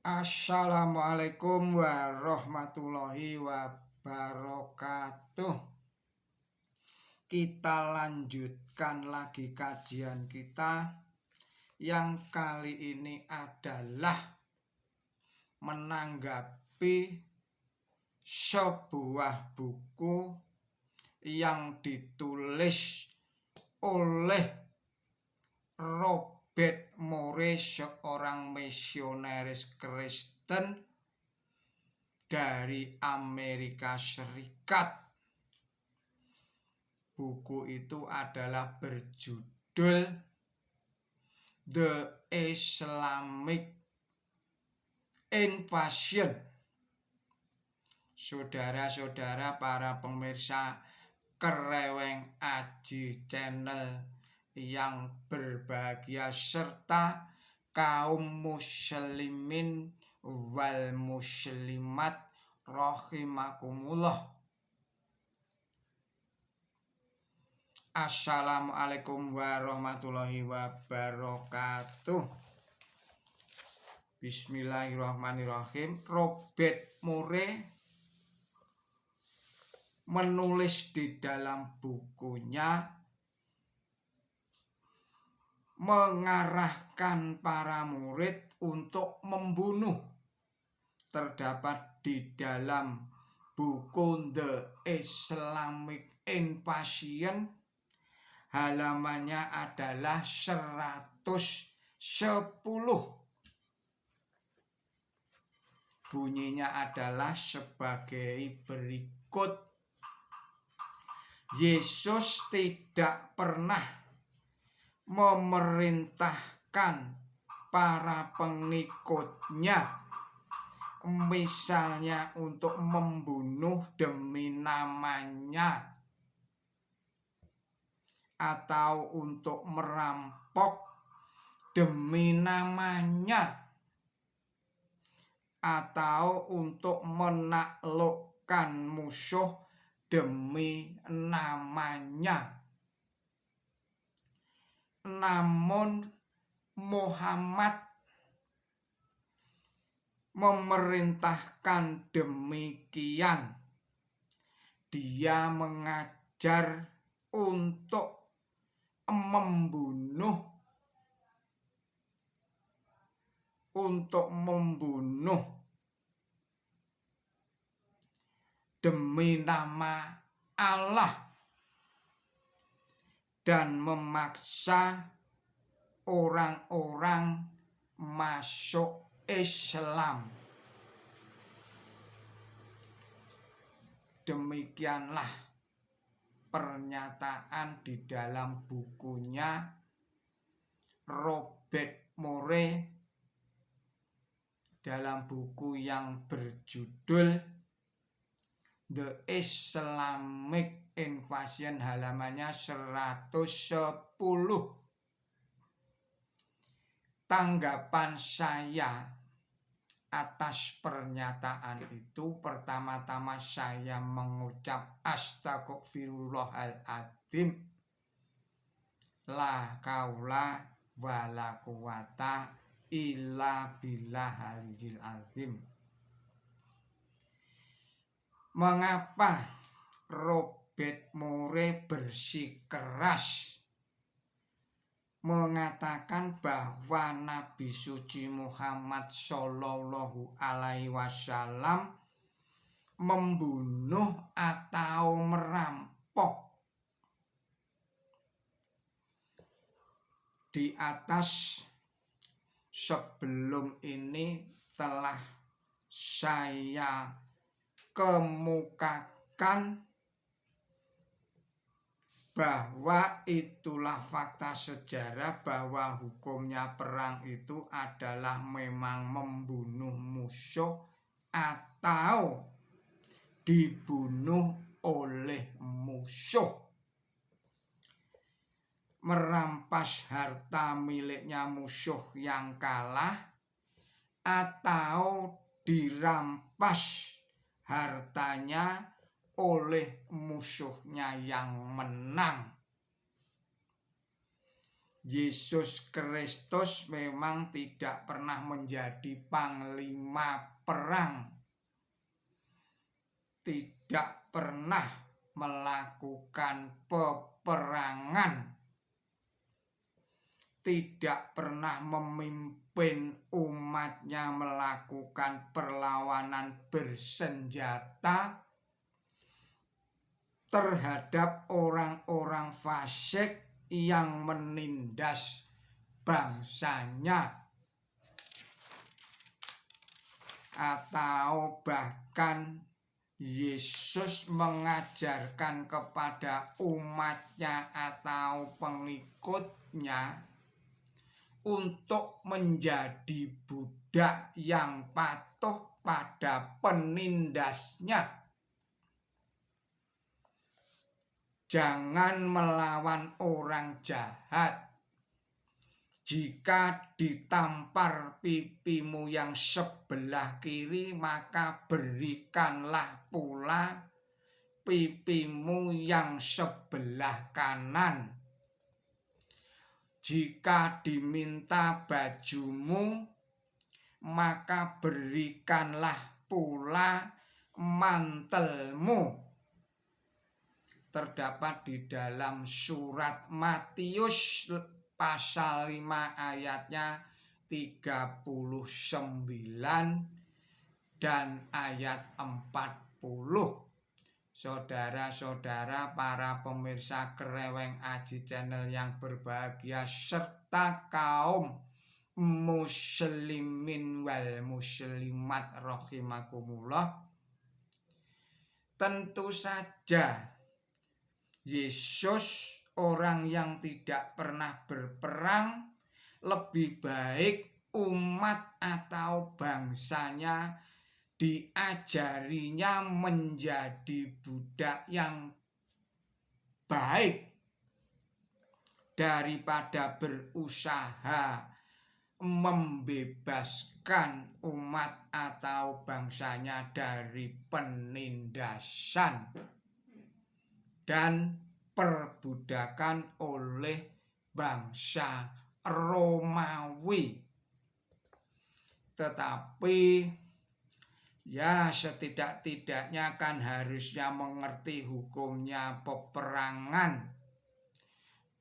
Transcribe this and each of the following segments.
Assalamualaikum warahmatullahi wabarakatuh. Kita lanjutkan lagi kajian kita yang kali ini adalah menanggapi sebuah buku yang ditulis oleh Robert Moore, seorang misionaris Kristen dari Amerika Serikat. Buku itu adalah berjudul The Islamic Invasion. Saudara-saudara para pemirsa Kereweng Aji Channel yang berbahagia serta kaum muslimin wal muslimat rahimakumullah. Assalamualaikum warahmatullahi wabarakatuh. Bismillahirrahmanirrahim. Robert Moore menulis di dalam bukunya mengarahkan para murid untuk membunuh. Terdapat di dalam buku The Islamic Invasion, halamannya adalah 110. Bunyinya adalah sebagai berikut. Yesus tidak pernah memerintahkan para pengikutnya misalnya untuk membunuh demi namanya, atau untuk merampok demi namanya, atau untuk menaklukkan musuh demi namanya. Namun Muhammad memerintahkan demikian. Dia mengajar untuk membunuh demi nama Allah dan memaksa orang-orang masuk Islam. Demikianlah pernyataan di dalam bukunya Robert Moore dalam buku yang berjudul The Islamic Invasion, halamannya 110. Tanggapan saya atas pernyataan itu, pertama-tama saya mengucap astagfirullahaladzim, la kaula wala quwata illa billahil azim. Mengapa Robert Moore bersikeras mengatakan bahwa Nabi suci Muhammad Shallallahu Alaihi Wasallam membunuh atau merampok? Di atas sebelum ini telah saya kemukakan bahwa itulah fakta sejarah, bahwa hukumnya perang itu adalah memang membunuh musuh atau dibunuh oleh musuh. Merampas harta miliknya musuh yang kalah atau dirampas hartanya oleh musuhnya yang menang. Yesus Kristus memang tidak pernah menjadi panglima perang, tidak pernah melakukan peperangan, tidak pernah memimpin umatnya melakukan perlawanan bersenjata terhadap orang-orang fasik yang menindas bangsanya, atau bahkan Yesus mengajarkan kepada umatnya atau pengikutnya untuk menjadi budak yang patuh pada penindasnya. Jangan melawan orang jahat. Jika ditampar pipimu yang sebelah kiri, maka berikanlah pula pipimu yang sebelah kanan. Jika diminta bajumu, maka berikanlah pula mantelmu. Terdapat di dalam surat Matius pasal 5 ayatnya 39 dan ayat 40. Saudara-saudara, para pemirsa Kreweng Aji Channel yang berbahagia, serta kaum muslimin wal muslimat rahimakumullah, tentu saja Yesus, orang yang tidak pernah berperang, lebih baik umat atau bangsanya diajarinya menjadi budak yang baik daripada berusaha membebaskan umat atau bangsanya dari penindasan dan perbudakan oleh bangsa Romawi. Tetapi ya setidak-tidaknya kan harusnya mengerti hukumnya peperangan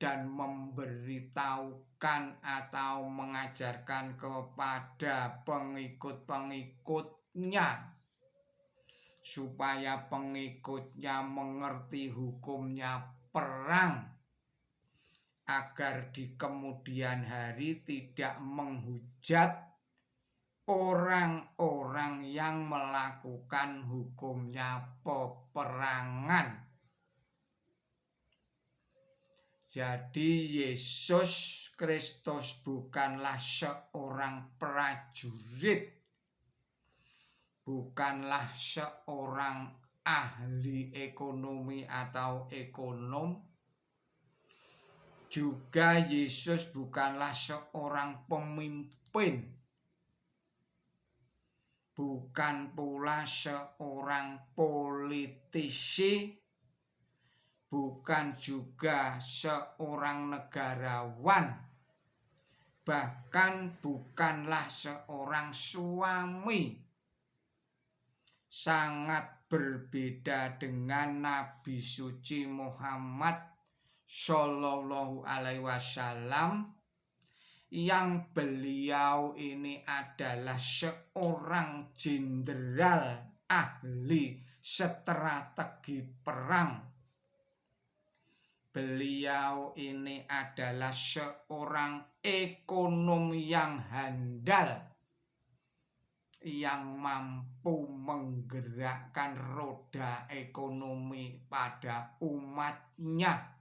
dan memberitahukan atau mengajarkan kepada pengikut-pengikutnya supaya pengikutnya mengerti hukumnya perang, agar di kemudian hari tidak menghujat orang-orang yang melakukan hukumnya peperangan. Jadi Yesus Kristus bukanlah seorang prajurit, bukanlah seorang ahli ekonomi atau ekonom. Juga Yesus bukanlah seorang pemimpin, bukan pula seorang politisi, bukan juga seorang negarawan, bahkan bukanlah seorang suami. Sangat berbeda dengan Nabi suci Muhammad Shallallahu Alaihi Wasallam, yang beliau ini adalah seorang jenderal ahli strategi perang. Beliau ini adalah seorang ekonom yang handal, yang mampu menggerakkan roda ekonomi pada umatnya.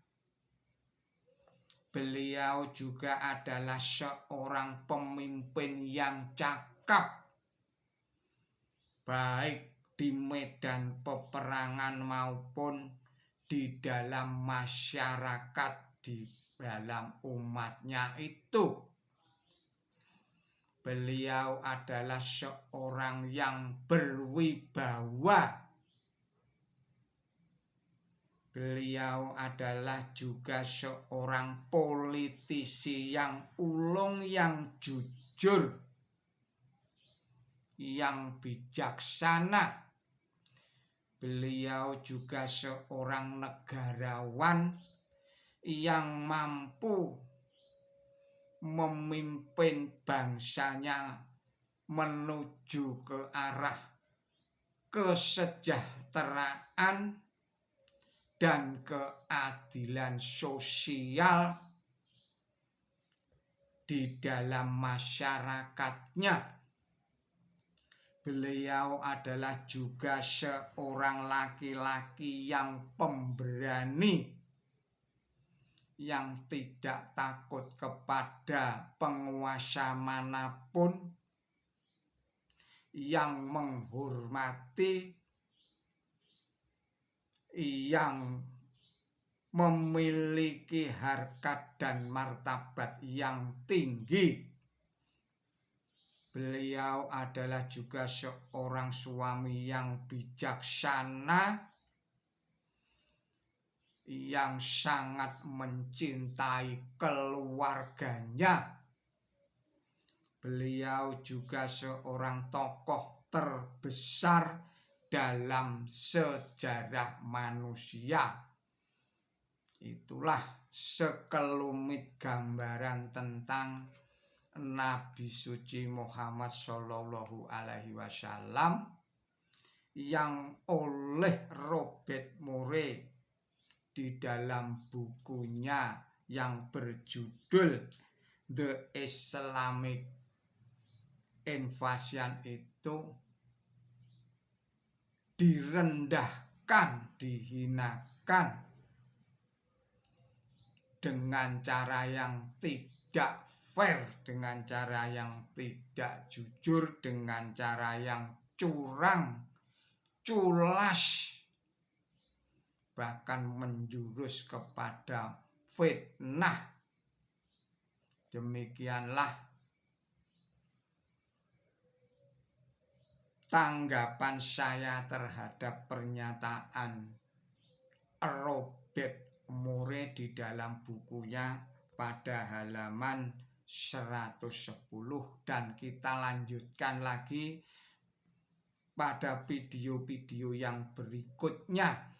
Beliau juga adalah seorang pemimpin yang cakap, baik di medan peperangan maupun di dalam masyarakat, di dalam umatnya itu. Beliau adalah seorang yang berwibawa. Beliau adalah juga seorang politisi yang ulung, yang jujur, yang bijaksana. Beliau juga seorang negarawan yang mampu memimpin bangsanya menuju ke arah kesejahteraan dan keadilan sosial di dalam masyarakatnya. Beliau adalah juga seorang laki-laki yang pemberani, yang tidak takut kepada penguasa manapun, yang menghormati, yang memiliki harkat dan martabat yang tinggi. Beliau adalah juga seorang suami yang bijaksana, yang sangat mencintai keluarganya. Beliau juga seorang tokoh terbesar dalam sejarah manusia. Itulah sekelumit gambaran tentang Nabi suci Muhammad Shallallahu Alaihi Wasallam yang oleh Robert Murray di dalam bukunya yang berjudul The Islamic Invasion itu direndahkan, dihinakan dengan cara yang tidak fair, dengan cara yang tidak jujur, dengan cara yang curang, culas, bahkan menjurus kepada fitnah. Demikianlah tanggapan saya terhadap pernyataan Robert Murray di dalam bukunya pada halaman 110, dan kita lanjutkan lagi pada video-video yang berikutnya.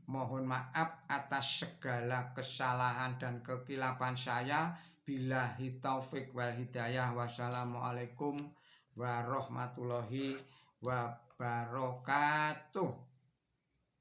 Mohon maaf atas segala kesalahan dan kekilapan saya. Billahi taufik wal hidayah. Wassalamualaikum warahmatullahi wabarakatuh.